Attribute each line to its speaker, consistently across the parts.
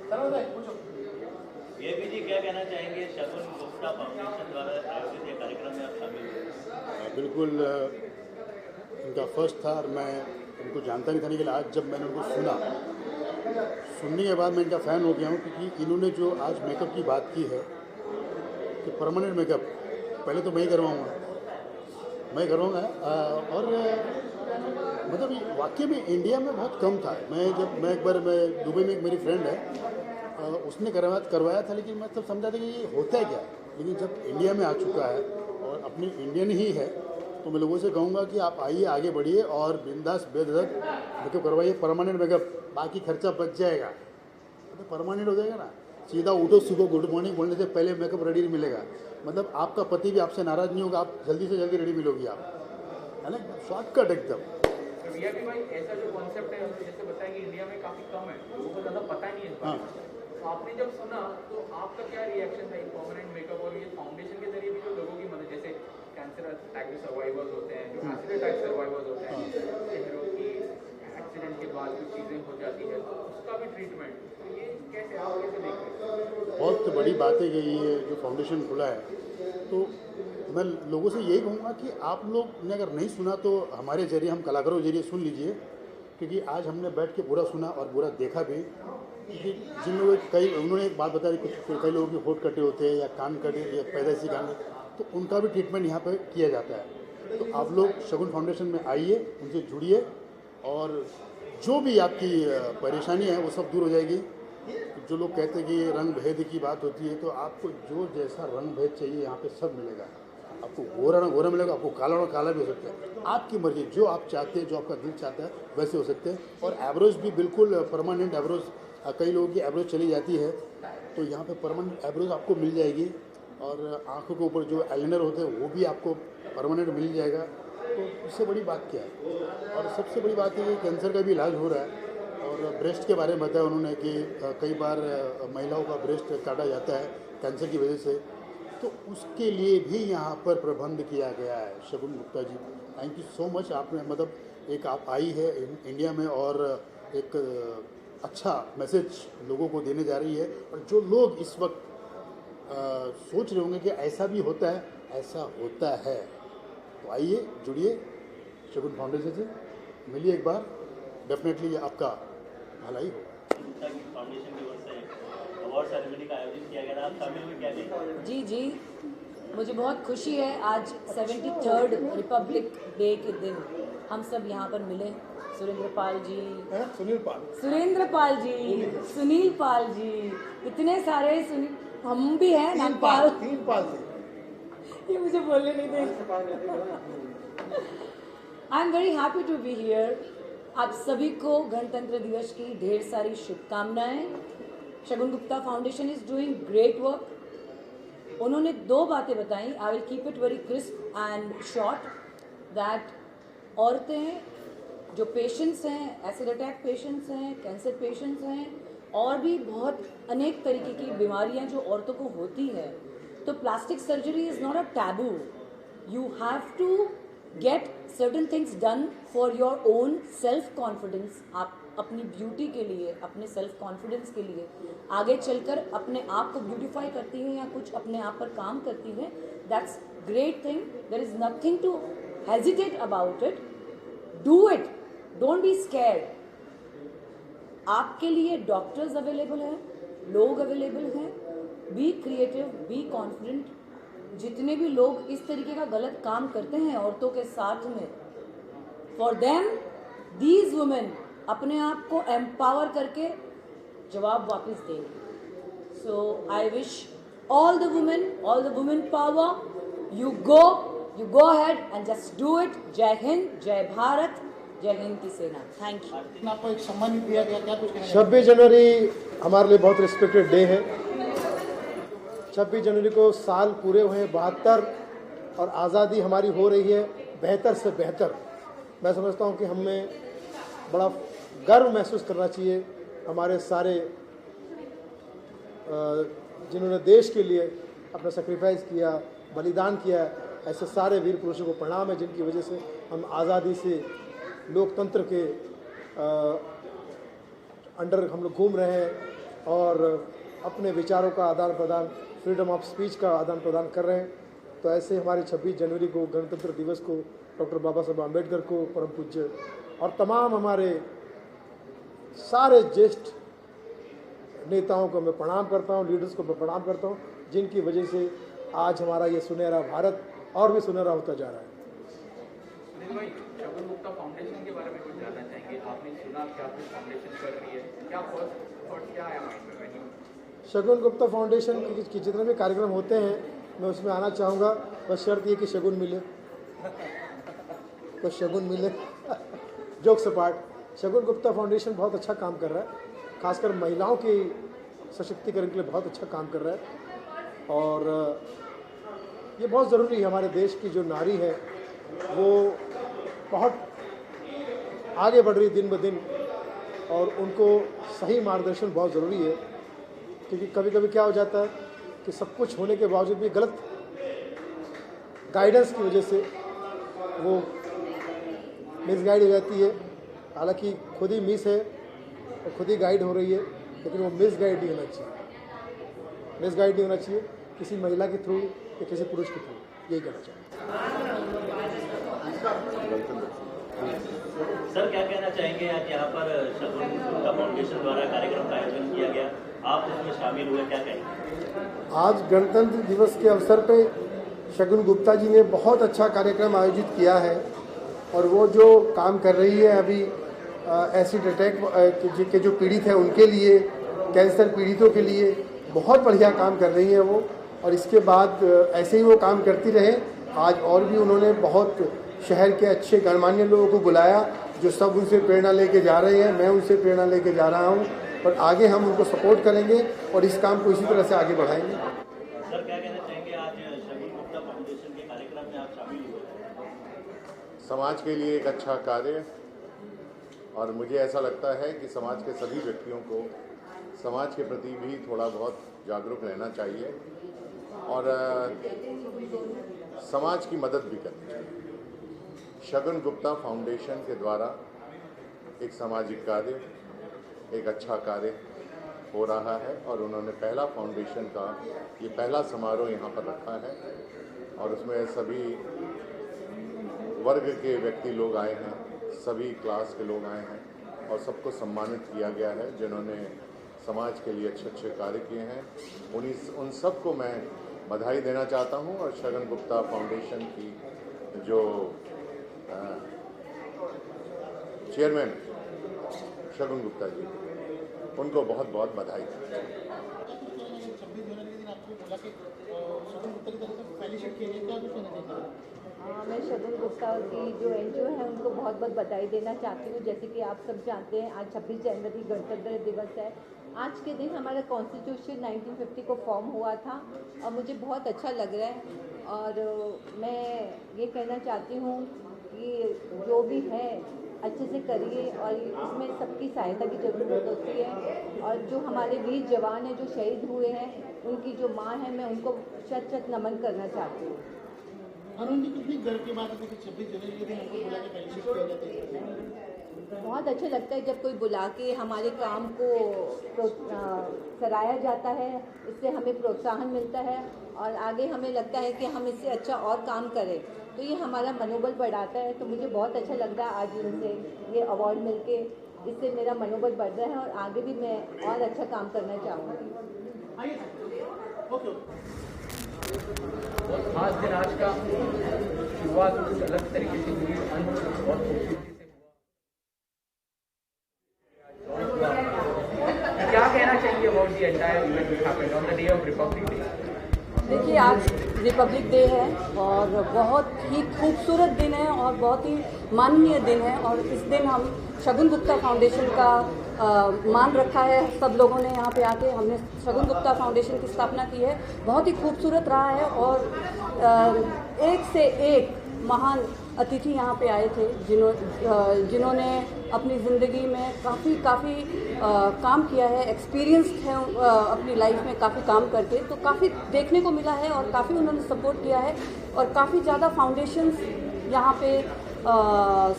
Speaker 1: ये जी क्या कहना चाहेंगे, शगुन गुप्ता फाउंडेशन द्वारा आयोजित ये कार्यक्रम में आप शामिल हुए?
Speaker 2: बिल्कुल इनका फर्स्ट था और मैं इनको जानता नहीं था, लेकिन आज जब मैंने उनको सुनने के बाद मैं इनका फ़ैन हो गया हूँ, क्योंकि इन्होंने जो आज मेकअप की बात की है कि परमानेंट मेकअप पहले तो मैं ही करवाऊँगा और मतलब वाकई में इंडिया में बहुत कम था। मैं एक बार दुबई में एक मेरी फ्रेंड है, उसने करवाया था, लेकिन मैं तब समझा था कि ये होता है क्या। लेकिन जब इंडिया में आ चुका है और अपनी इंडियन ही है, तो मैं लोगों से कहूँगा कि आप आइए, आगे बढ़िए और बिंदास बेधड़क मेकअप करवाइए, परमानेंट मेकअप, बाकी खर्चा बच जाएगा। तो परमानेंट हो जाएगा ना, सीधा उठो सुबह गुड मॉर्निंग बोलने से पहले मेकअप रेडी मिलेगा, मतलब आपका पति भी आपसे नाराज़ नहीं होगा, आप जल्दी से जल्दी रेडी मिलोगी आप, है ना, शॉर्टकट एकदम।
Speaker 3: वीआईपी भाई, ऐसा जो कॉन्सेप्ट है जैसे बताया कि इंडिया में काफ़ी कम है, लोगों को ज़्यादा पता नहीं है इस बारे में। तो आपने जब सुना तो आपका क्या रिएक्शन था परमानेंट मेकअप और ये फाउंडेशन के जरिए भी जो लोगों की मदद, जैसे कैंसर अटैक के सर्वाइवर्स होते हैं, जो एसिड अटैक सर्वाइवर्स होते हैं, शहरों की एक्सीडेंट के बाद कुछ चीज़ें हो जाती है तो उसका भी ट्रीटमेंट, तो ये कैसे आप कैसे देखते हैं?
Speaker 2: बहुत बड़ी बात है कि ये जो फाउंडेशन खुला है, तो मैं लोगों से यही कहूँगा कि आप लोग ने अगर नहीं सुना तो हमारे जरिए, हम कलाकारों के जरिए सुन लीजिए, क्योंकि आज हमने बैठ के बुरा सुना और बुरा देखा भी कि जिन लोगों उन्होंने एक बात बताई, कई लोगों के होंठ कटे होते हैं या कान कटे या पैदाइशी कान, तो उनका भी ट्रीटमेंट यहाँ पर किया जाता है। तो आप लोग शगुन फाउंडेशन में आइए, उनसे जुड़िए और जो भी आपकी परेशानी है वो सब दूर हो जाएगी। जो लोग कहते हैं कि रंग भेद की बात होती है, तो आपको जो जैसा रंग भेद चाहिए यहाँ पे सब मिलेगा। आपको गोरा रंग गोरा मिलेगा, आपको काला रंग काला भी हो सकता है, आपकी मर्जी, जो आप चाहते हैं, जो आपका दिल चाहता है वैसे हो सकते हैं। और एब्रोज भी बिल्कुल परमानेंट एब्रोज, कई लोगों की एब्रोज चली जाती है, तो यहाँ पे परमानेंट एब्रोज आपको मिल जाएगी। और आँखों के ऊपर जो आईलाइनर होते हैं वो भी आपको परमानेंट मिल जाएगा। तो इससे बड़ी बात क्या है। और सबसे बड़ी बात है कि कैंसर का भी इलाज हो रहा है। और ब्रेस्ट के बारे में बताया उन्होंने कि कई बार महिलाओं का ब्रेस्ट काटा जाता है कैंसर की वजह से, तो उसके लिए भी यहाँ पर प्रबंध किया गया है। शगुन Gupta ji, thank you so much. आपने मतलब एक आप आई है इंडिया में और एक अच्छा मैसेज लोगों को देने जा रही है। और जो लोग इस वक्त सोच रहे होंगे कि ऐसा भी होता है, ऐसा होता है, तो आइए, जुड़िए शगुन फाउंडेशन से, मिलिए एक बार, डेफिनेटली आपका भलाई होगा।
Speaker 1: फाउंडेशन की ओर से अवार्ड सेरेमनी का आयोजन किया गया था, आप शामिल हुए क्या नहीं?
Speaker 4: जी, मुझे बहुत खुशी है। आज 73rd रिपब्लिक डे के दिन हम सब यहाँ पर मिले। सुरेंद्र पाल जी, सुनील पाल जी, इतने सारे हम भी हैं, नागपाल,
Speaker 5: तीन पाल
Speaker 4: ये मुझे बोलने नहीं देंगे। I am very happy to be here. आप सभी को गणतंत्र दिवस की ढेर सारी शुभकामनाएं। Shagun Gupta foundation is doing great work. उन्होंने 2 बातें बताई, I will keep it very crisp and short, that औरतें जो पेशेंट्स हैं, एसिड अटैक पेशेंट्स हैं, कैंसर पेशेंट्स हैं, और भी बहुत अनेक तरीके की बीमारियां जो औरतों को होती है, तो plastic surgery is not a taboo. You have to get certain things done for your own self confidence. आप अपनी ब्यूटी के लिए, अपने सेल्फ कॉन्फिडेंस के लिए आगे चलकर अपने आप को ब्यूटीफाई करती है या कुछ अपने आप पर काम करती है, that's great thing. There is nothing to hesitate about it, do it, don't be scared. आपके लिए डॉक्टर्स अवेलेबल हैं, लोग अवेलेबल हैं। Be creative, be confident. जितने भी लोग इस तरीके का गलत काम करते हैं औरतों के साथ में, फॉर देम दीज वुमेन अपने आप को एम्पावर करके जवाब वापस देंगे। So I wish all the women power. You go ahead and just do it. जय हिंद, जय भारत, जय हिंद की सेना। Thank you.
Speaker 5: आपको एक सम्मान दिया गया, क्या कुछ कहना
Speaker 6: 26 जनवरी हमारे लिए बहुत रिस्पेक्टेड डे है। 26 जनवरी को साल पूरे हुए 72 और आज़ादी हमारी हो रही है बेहतर से बेहतर। मैं समझता हूँ कि हमें बड़ा गर्व महसूस करना चाहिए। हमारे सारे जिन्होंने देश के लिए अपना सेक्रीफाइस किया, बलिदान किया, ऐसे सारे वीर पुरुषों को प्रणाम है, जिनकी वजह से हम आज़ादी से लोकतंत्र के अंडर हम लोग घूम रहे हैं। और अपने विचारों का आदान प्रदान, फ्रीडम ऑफ स्पीच का आदान प्रदान कर रहे हैं। तो ऐसे हमारे 26 जनवरी को, गणतंत्र दिवस को, डॉक्टर बाबा साहब आम्बेडकर को, परम पूज्य और तमाम हमारे सारे ज्येष्ठ नेताओं को मैं प्रणाम करता हूं, लीडर्स को मैं प्रणाम करता हूं, जिनकी वजह से आज हमारा ये सुनहरा भारत और भी सुनहरा होता जा रहा है।
Speaker 3: सुनील भाई, शगुन गुप्ता फाउंडेशन के बारे में कुछ जानना चाहेंगे? आपने सुना क्या कुछ फाउंडेशन कर रही है, क्या फर्स्ट थॉट क्या आया माइंड में?
Speaker 6: शगुन गुप्ता फाउंडेशन के जितने भी कार्यक्रम होते हैं मैं उसमें आना चाहूँगा, बस शर्त ये कि शगुन मिले, तो शगुन मिले। जोक सपाट, शगुन गुप्ता फाउंडेशन बहुत अच्छा काम कर रहा है, खासकर महिलाओं के सशक्तिकरण के लिए बहुत अच्छा काम कर रहा है। और ये बहुत ज़रूरी है, हमारे देश की जो नारी है वो बहुत आगे बढ़ रही है दिन ब दिन, और उनको सही मार्गदर्शन बहुत ज़रूरी है। क्योंकि कभी कभी क्या हो जाता है कि सब कुछ होने के बावजूद भी गलत गाइडेंस की वजह से वो मिसगाइड हो जाती है। हालांकि खुद ही मिस है और खुद ही गाइड हो रही है, लेकिन वो मिसगाइड नहीं होना चाहिए, मिसगाइड नहीं होना चाहिए किसी महिला के थ्रू या किसी पुरुष के थ्रू, यही कहना चाहिए।
Speaker 1: सर, क्या कहना चाहेंगे? आज यहाँ पर शगुन गुप्ता फाउंडेशन द्वारा कार्यक्रम का आयोजन किया गया, आप उसमें शामिल हुए, क्या कहेंगे?
Speaker 6: आज गणतंत्र दिवस के अवसर पे शगुन गुप्ता जी ने बहुत अच्छा कार्यक्रम आयोजित किया है, और वो जो काम कर रही है अभी एसिड अटैक के जो पीड़ित हैं उनके लिए, कैंसर पीड़ितों के लिए बहुत बढ़िया काम कर रही हैं वो, और इसके बाद ऐसे ही वो काम करती रहे। आज और भी उन्होंने बहुत शहर के अच्छे गणमान्य लोगों को बुलाया जो सब उनसे प्रेरणा लेके जा रहे हैं, मैं उनसे प्रेरणा लेके जा रहा हूँ, और आगे हम उनको सपोर्ट करेंगे और इस काम को इसी तरह से आगे बढ़ाएंगे।
Speaker 1: सर, क्या कहना चाहेंगे? आज शगुन गुप्ता फाउंडेशन के कार्यक्रम में आप शामिल हुए।
Speaker 7: समाज के लिए एक अच्छा कार्य, और मुझे ऐसा लगता है कि समाज के सभी व्यक्तियों को समाज के प्रति भी थोड़ा बहुत जागरूक रहना चाहिए और समाज की मदद भी करनी चाहिए। शगुन गुप्ता फाउंडेशन के द्वारा एक सामाजिक कार्य, एक अच्छा कार्य हो रहा है, और उन्होंने पहला फाउंडेशन का ये पहला समारोह यहाँ पर रखा है, और उसमें सभी वर्ग के व्यक्ति लोग आए हैं, सभी क्लास के लोग आए हैं, और सबको सम्मानित किया गया है जिन्होंने समाज के लिए अच्छे अच्छे कार्य किए हैं। उन सबको मैं बधाई देना चाहता हूं, और शगुन गुप्ता फाउंडेशन की जो चेयरमैन शगुन गुप्ता जी, उनको बहुत बहुत बधाई।
Speaker 5: 26 जनवरी के दिन आपको बोला कि शगुन गुप्ता की तरफ से फेलिसिट किया गया, क्या कुछ कहना चाहिए?
Speaker 8: मैं शगुन गुप्ता की जो एनजीओ है उनको बहुत बहुत बधाई देना चाहती हूँ। जैसे कि आप सब जानते हैं, आज 26 जनवरी गणतंत्र दिवस है। आज के दिन हमारा कॉन्स्टिट्यूशन 1950 को फॉर्म हुआ था, और मुझे बहुत अच्छा लग रहा है। और मैं ये कहना चाहती हूँ कि जो भी है अच्छे से करिए, और इसमें सबकी सहायता की ज़रूरत होती है। और जो हमारे वीर जवान हैं जो शहीद हुए हैं, उनकी जो माँ है, मैं उनको शत शत नमन करना चाहती हूँ।
Speaker 5: अरुण जी, कितनी गर्व की बात है कि 26 जनवरी के दिन हमको बुला के फेलिसिट किया जाता है।
Speaker 8: बहुत अच्छा लगता है जब कोई बुला के हमारे काम को सराहा जाता है, इससे हमें प्रोत्साहन मिलता है, और आगे हमें लगता है कि हम इससे अच्छा और काम करें, तो ये हमारा मनोबल बढ़ाता है। तो मुझे बहुत अच्छा लग रहा है आज इनसे ये अवार्ड मिलके, इससे मेरा मनोबल बढ़ रहा है, और आगे भी मैं और अच्छा काम करना चाहूँगी।
Speaker 3: आज दिन आज का शुरुआत कुछ अलग तरीके से हुई, अंत बहुत खूबसूरती से हुआ। क्या कहना चाहिए about the entire event which happened on the day of Republic day?
Speaker 4: देखिए, आज रिपब्लिक डे है और बहुत ही खूबसूरत दिन है और बहुत ही माननीय दिन है, और इस दिन हम शगुन गुप्ता फाउंडेशन का मान रखा है। सब लोगों ने यहाँ पे आके हमने शगुन गुप्ता फाउंडेशन की स्थापना की है। बहुत ही खूबसूरत रहा है, और एक से एक महान अतिथि यहाँ पे आए थे जिन्होंने अपनी ज़िंदगी में काफ़ी काम किया है, एक्सपीरियंस्ड है अपनी लाइफ में काफ़ी काम करके, तो काफ़ी देखने को मिला है और काफ़ी उन्होंने सपोर्ट किया है, और काफ़ी ज़्यादा फाउंडेशंस यहाँ पे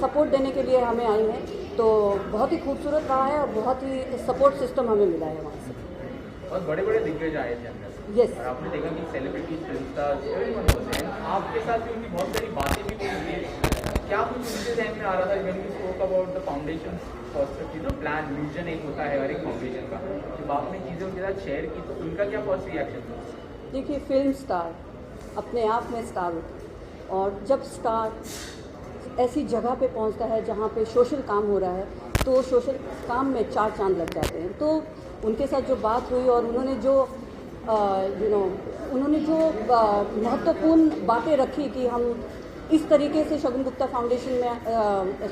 Speaker 4: सपोर्ट देने के लिए हमें आई हैं। तो बहुत ही खूबसूरत रहा है और बहुत ही सपोर्ट सिस्टम हमें मिला है वहाँ से।
Speaker 3: बहुत बड़े बड़े दिग्गज आए थे अंदर।
Speaker 4: Yes.
Speaker 3: और आपने देखा कि सेलिब्रिटीज, फिल्म स्टार्स, एवरीवन होते हैं, आपके साथ भी उनकी बहुत सारी बातें भी हुई हैं। क्या कुछ उनके ध्यान में आ रहा था when we spoke about the foundation perspective, plan, vision एक होता है हर एक फाउंडेशन का, जब आपने चीज़ें उनके साथ शेयर की तो उनका क्या फर्स्ट रिएक्शन था?
Speaker 4: देखिए, फिल्म स्टार अपने आप में स्टार होता है, और जब स्टार ऐसी जगह पे पहुंचता है जहां पे सोशल काम हो रहा है तो सोशल काम में 4 चांद लग जाते हैं। तो उनके साथ जो बात हुई और उन्होंने जो महत्वपूर्ण बातें रखी कि हम इस तरीके से शगुन गुप्ता फाउंडेशन में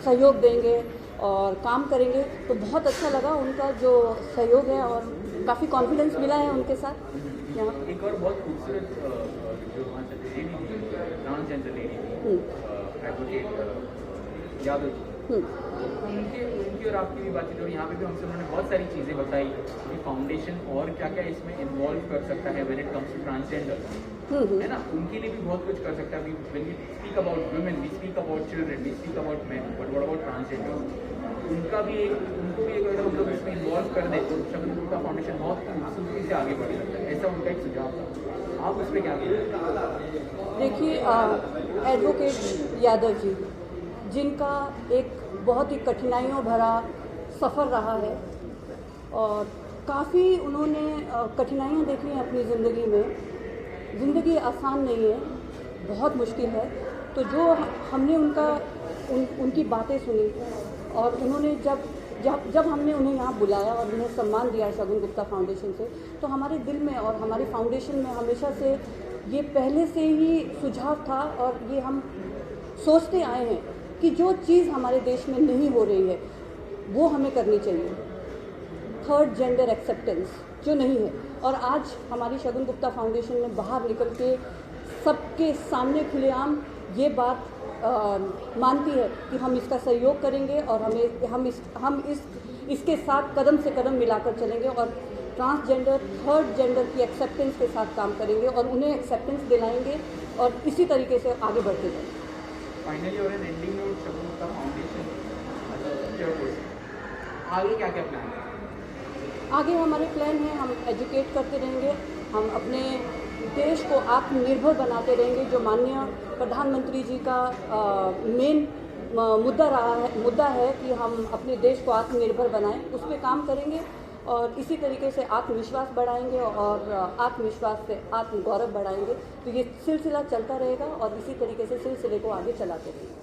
Speaker 4: सहयोग देंगे और काम करेंगे, तो बहुत अच्छा लगा उनका जो सहयोग है और काफ़ी कॉन्फिडेंस मिला है उनके साथ यहाँ।
Speaker 3: एक और बहुत खूबसूरत जो ट्रांसजेंडर लेडी थी, एडवोकेट यादव जी, उनकी और आपकी भी बातचीत और यहाँ पे भी हमसे उन्होंने बहुत सारी चीज़ें बताई कि फाउंडेशन और क्या क्या इसमें इन्वॉल्व कर सकता है when it comes to transgender, है ना, उनके लिए भी बहुत कुछ कर सकता है। When we speak about women, we speak about children, we speak about man, but what about transgender, उनको भी एक अगर हम लोग इसमें इन्वॉल्व कर दें तो शगुन गुप्ता फाउंडेशन बहुत खूबसूरती से आगे बढ़ सकता है। ऐसा उनका एक सुझाव था, आप उस पर क्या कहेंगे?
Speaker 4: देखिए, एडवोकेट यादव जी, जिनका एक बहुत ही कठिनाइयों भरा सफ़र रहा है और काफ़ी उन्होंने कठिनाइयाँ देखी हैं अपनी ज़िंदगी में। ज़िंदगी आसान नहीं है, बहुत मुश्किल है। तो जो हमने उनकी बातें सुनी और उन्होंने जब हमने उन्हें यहाँ बुलाया और उन्हें सम्मान दिया शगुन गुप्ता फाउंडेशन से, तो हमारे दिल में और हमारे फाउंडेशन में हमेशा से ये पहले से ही सुझाव था और ये हम सोचते आए हैं कि जो चीज़ हमारे देश में नहीं हो रही है वो हमें करनी चाहिए। थर्ड जेंडर एक्सेप्टेंस जो नहीं है, और आज हमारी शगुन गुप्ता फाउंडेशन ने बाहर निकल के सबके सामने खुलेआम ये बात मानती है कि हम इसका सहयोग करेंगे और हम इसके साथ कदम से कदम मिलाकर चलेंगे और ट्रांसजेंडर, थर्ड जेंडर की एक्सेप्टेंस के साथ काम करेंगे और उन्हें एक्सेप्टेंस दिलाएंगे और इसी तरीके से आगे बढ़ते जाएंगे।
Speaker 3: फाइनली और एंडिंग नोट, शगुन गुप्ता फाउंडेशन आगे क्या क्या प्लान है?
Speaker 4: आगे हमारे प्लान है, हम एजुकेट करते रहेंगे, हम अपने देश को आत्मनिर्भर बनाते रहेंगे, जो माननीय प्रधानमंत्री जी का मेन मुद्दा है कि हम अपने देश को आत्मनिर्भर बनाएं, उस पर काम करेंगे और इसी तरीके से आत्मविश्वास बढ़ाएंगे और आत्मविश्वास से आत्मगौरव बढ़ाएंगे। तो ये सिलसिला चलता रहेगा और इसी तरीके से सिलसिले को आगे चलाते रहेंगे।